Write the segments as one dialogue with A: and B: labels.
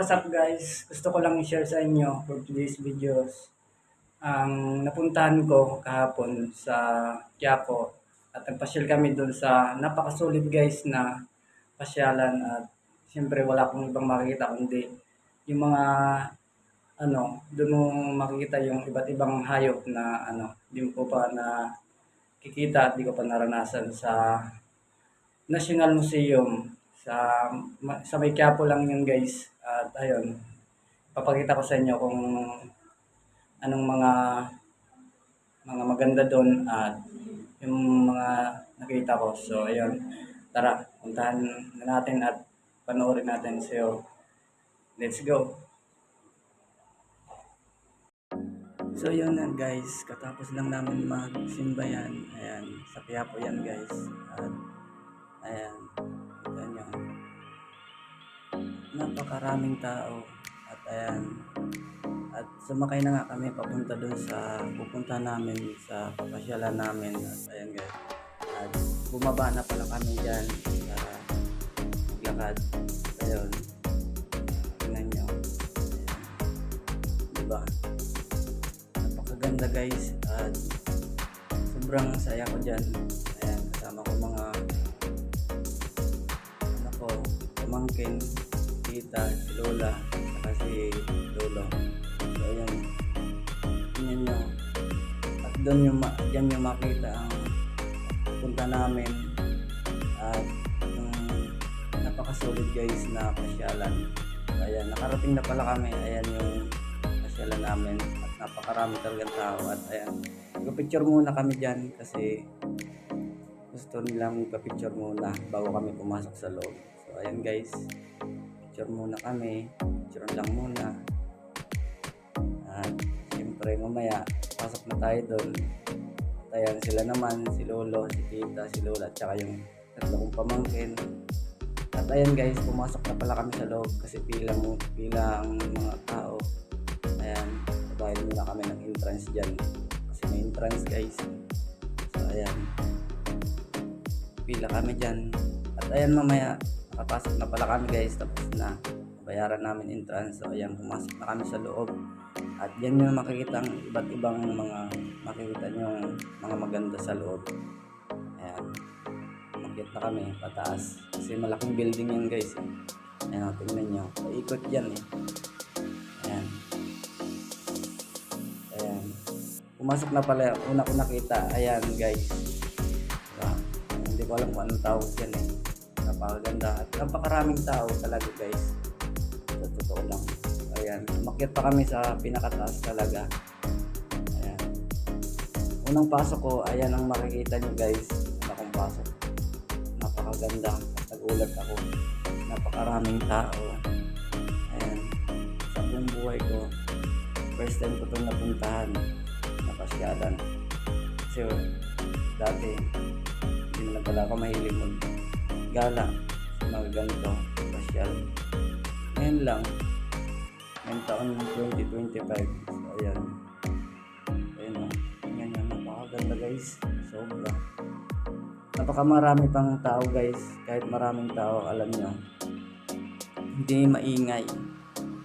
A: what's up guys? Gusto ko lang i-share sa inyo for today's videos ang napuntahan ko kahapon sa Quiapo at nagpasyal kami doon sa napakasulit guys na pasyalan at siyempre wala akong ibang makikita kundi yung mga doon mo makikita yung iba't ibang hayop na di ko pa na kikita at di ko pa naranasan sa National Museum sa may Quiapo lang yun guys. At ayun, papakita ko sa inyo kung anong mga maganda doon at yung mga nakita ko. So ayun, tara, puntahan na natin at panoorin natin. So let's go. So yun na guys, katapos lang namin magsimba yan. Ayan, sa Quiapo yan guys. At ayan, kita nyo, napakaraming tao. At ayan, at sumakay na nga kami papunta dun sa pupunta namin sa papasyalan namin. At ayan guys, at bumaba na pala kami dyan sa maglakad. Ayun, tingnan nyo, diba, napakaganda guys. At sobrang saya ko dyan. Ayan, kasama ko mga pamangkin, tita, si lola, saka si lolo. So ayan, tingnan nyo, at doon dyan yung makita ang punta namin at yung napakasulit guys na pasyalan. So ayan, nakarating na pala kami. Ayan yung pasyalan namin at napakarami talagang tao. At ayan, picture muna kami dyan kasi gusto nilang picture muna bago kami pumasok sa loob. So ayan guys, picture muna kami, picture lang muna. At siyempre mamaya pasok na tayo doon. Ayan sila naman, si lolo, si tita, si lola, at saka yung tatlo kong pamangkin. At ayan guys, pumasok na pala kami sa loob kasi pila ang mga tao. Ayan, babayad muna kami ng entrance dyan kasi may entrance guys. So ayan, pila kami dyan. At ayan, mamaya nakapasok na pala kami guys, tapos na bayaran namin entrance. So ayan, pumasok na kami sa loob. At yan yung makikita ang iba't ibang mga makikita nyo mga maganda sa loob. Ayan, umakyat na kami pataas kasi malaking building yan guys. Ayan, tingnan nyo, paikot yan eh. Ayan, ayan, pumasok na pala, una ko nakita. Ayan guys, diba? Hindi ko alam kung anong tawag yan eh. Napakaganda at napakaraming tao talaga guys, sa totoo lang. Ayan, umakyat pa kami sa pinakataas talaga. Ayan, unang pasok ko, ayan ang makikita nyo guys. Una kong pasok, napakaganda at nagulat ako, napakaraming tao. Ayan, sa buong buhay ko first time ko itong napuntahan na pasyalan kasi dati hindi na pala ako mahilig gala sa mga ganito pasyal. Ngayon lang, ngayong taon 2025. So ayan, ayun o, tingnan nyo, napakaganda guys, sobra. Napakamarami pang tao guys. Kahit maraming tao, alam nyo, hindi maingay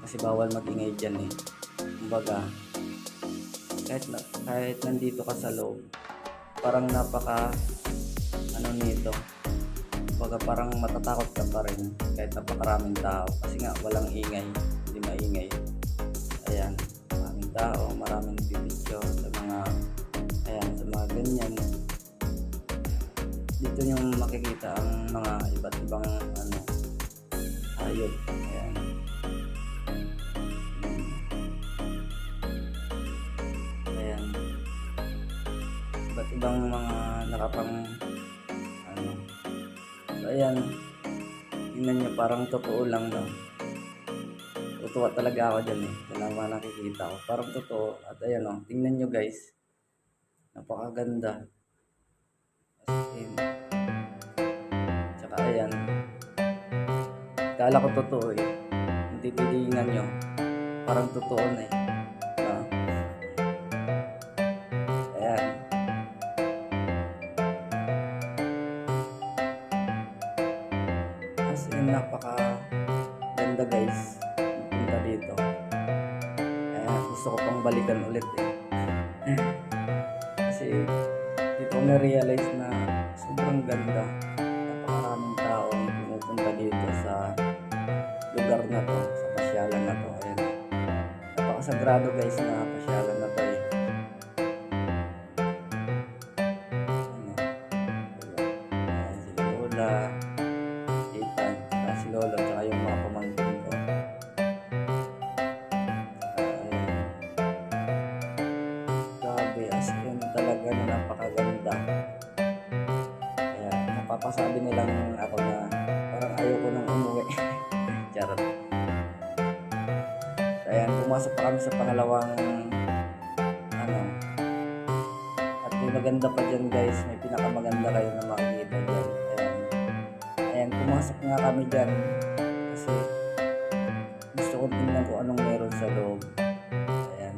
A: kasi bawal magingay dyan eh. Kumbaga, kahit nandito ka sa loob, parang nito, kumbaga parang matatakot ka pa rin kahit napakaraming tao kasi nga walang ingay, hindi maingay. Ayan, maraming tao, maraming pipicture sa mga, ayan, sa mga ganyan. Dito yung makikita ang mga iba't ibang hayop. Ayan, ayan, iba't ibang mga nakapang So ayan, tingnan nyo, parang totoo lang no. Tutuwa talaga ako dyan eh. Yan ang mga nakikita ko, parang totoo. At ayan o, tingnan nyo guys, napakaganda. As in, tsaka ayan, kala ko totoo eh. Hindi titingnan nyo, parang totoo na eh. Ayan, as in, napaka ganda guys. dito. Gusto ko pang balikan ulit eh. Kasi dito ko na-realize na sobrang ganda. Napakaraming tao pumupunta dito sa lugar na to, sa pasyalan na to. Ayan. Napakasagrado guys na pasyalan na to eh. Ayan, si Lola, Tita, saka si Lolo, saka yung mga pamangkin ko. Grabe, as in talaga na napakaganda. Kaya mapapasabi nilang ako na parang ayaw ko nang umuwi. Charot. Ayan, pumasok pa kami sa pangalawang ano, at may maganda pa dyan guys, may pinakamaganda kayo na makikita dyan. Ayan, pumasok nga kami dyan kasi gusto ko tingnan kung anong meron sa loob. Ayan,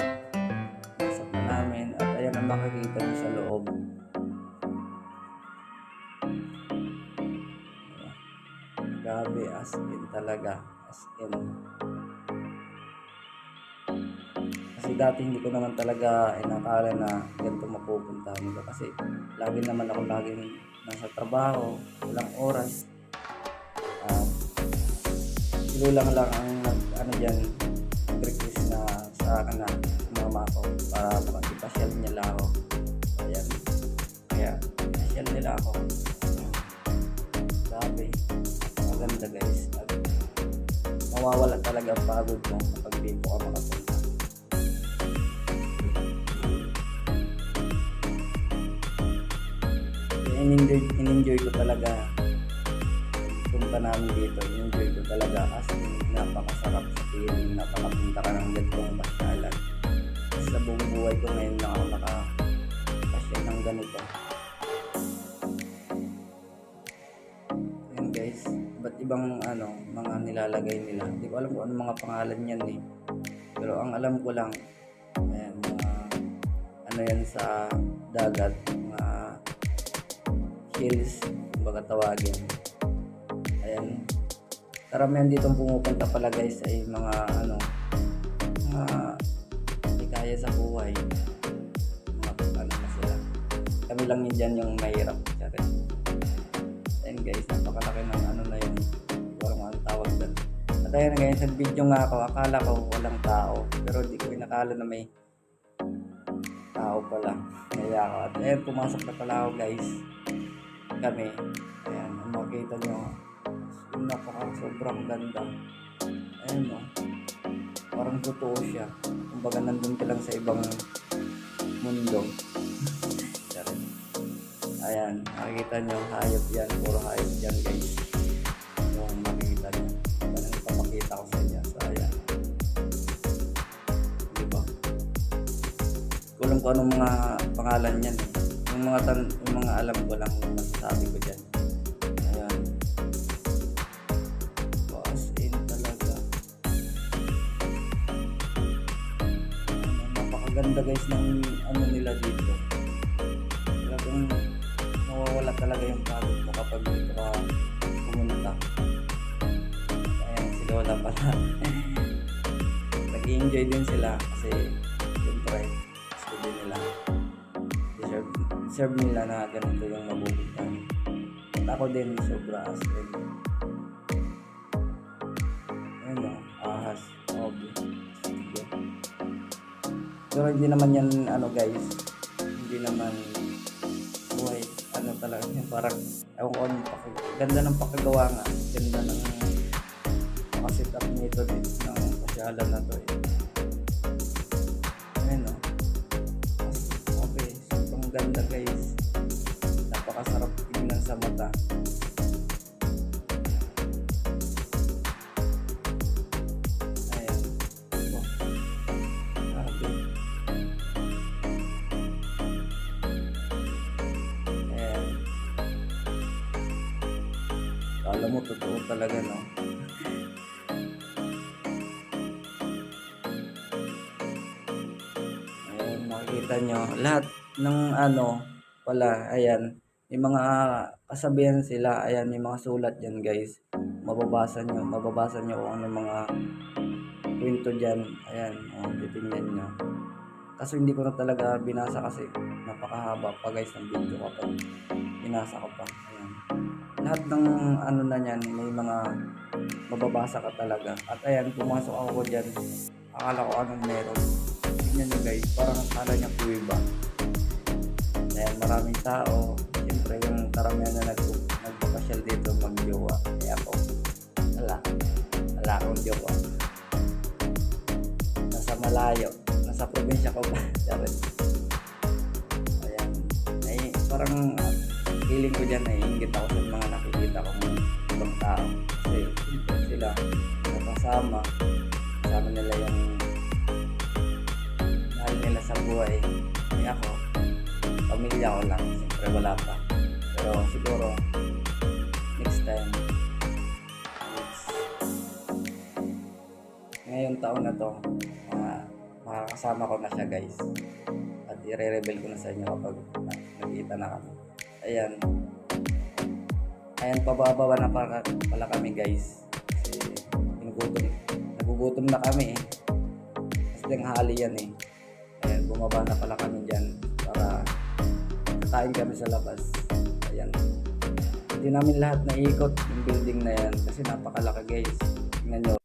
A: pasok na namin at ayan ang makikita nyo sa loob. Grabe, as in talaga, as in. Kasi dati hindi ko naman talaga inakala na ganito mapupuntahan ko kasi lagi naman ako laging nasa trabaho, walang oras. Sinulang lang ang ano dyan, request na sa akin na sumama ako para makasipasyal nila ako. Ayan, kaya pasyal nila ako. Grabe, maganda guys. Mawawala talaga ang pagod mo kapag dito ka makapunta. In-enjoy ko talaga punta namin dito. In-enjoy ko talaga kasi napakasarap sa feeling napakapunta ka ng ganitong pasyalan. Kasi sa buong buhay ko ngayon lang ako nakapasyal ng ganito. Ayan guys, iba't ibang ano, mga nilalagay nila. Hindi ko alam kung ano mga pangalan yan eh. Pero ang alam ko lang, ayan, mga ano yan sa dagat, mga hills, baga tawagin. Ayan, karamihan dito pumupunta pala guys ay mga ano, mga hikaya sa buhay, mga ano na sila. Kami lang yun dyan yung mahirap. Ayan guys, napakalaki ng ano na yun, walang anong tawag doon. At ayan guys, nag-video nga ako, akala ko walang tao, pero di ko inakala na may tao pala. Kaya ako, at ayan, pumasok na pala ako guys, kami. Ayan, ang makikita nyo, sobrang ganda. Ayan no, parang totoo siya, kumbaga nandun ka lang sa ibang mundo. Ayan, makikita nyo, hayop yan, puro hayop yan guys, yung makikita nyo. Parang ipapakita ko sa inyo. So ayan, diba, kulang ko anong mga pangalan yan eh. Yung mga alam ko lang yung masasabi ko dyan. Ayan, as in talaga. Ayan, napakaganda guys ng ano nila dito. Talagang mawawala talaga yung pagod mo kapag dito ka pumunta. Ayan, si Lola pala. Nag-i-enjoy din sila kasi siyempre gusto din nila. Deserve nila na ganito yung mabubutan. At ako din sobra as in. Ayun o, ahas, obi. Pero hindi naman yan ano guys, hindi naman buhay ano talaga yun, parang ewan ko anong ganda ng pakagawa nga, ganda ng makasit up nito dito ng pasyalan na to eh. Ayun o, okay, sobrang ganda guys, napakasarap tingnan sa mata. Ayan, diba? Grabe. Alam mo, totoo talaga, no? Ayan, makikita nyo. Lahat ng ano, pala, ayan. May mga kasabihan sila. Ayan, may mga sulat yan, guys. Mababasa nyo kung ano mga pinto dyan. Ayan, titingnan nyo. Kaso hindi ko na talaga binasa kasi napakahaba pa guys ng video kapag binasa ko pa. Ayan. Lahat ng ano na yan, may mga mababasa ka talaga. At ayan, pumasok ako dyan. Akala ko anong meron. Tingnan nyo guys, parang akala niya kuwiba. Ayan, maraming tao. Siyempre yung karamihan na nagpapasyal dito mag-jowa. Kaya ako, wala akong jowa. Nasa malayo, nasa probinsya ko pa. Ayan, ay parang feeling ko dyan ay ingit ako sa mga nakikita kong ibang tao. Kasi sila kasama nila yung mahal nila sa buhay. Kaya ako, pamilya ko lang, siyempre wala pa. Pero siguro next time, ngayong taon na to, makakasama ko na siya guys. At i-reveal ko na sa inyo kapag nagkita na kami. Ayan, pababa na pala kami guys. Kasi nagugutom na kami eh. Kasi tanghali yan eh. Ayan, bumaba na pala kami dyan para kain kami sa labas. Ayan, hindi namin lahat naikot yung building na yan kasi napakalaki guys. Tingnan nyo.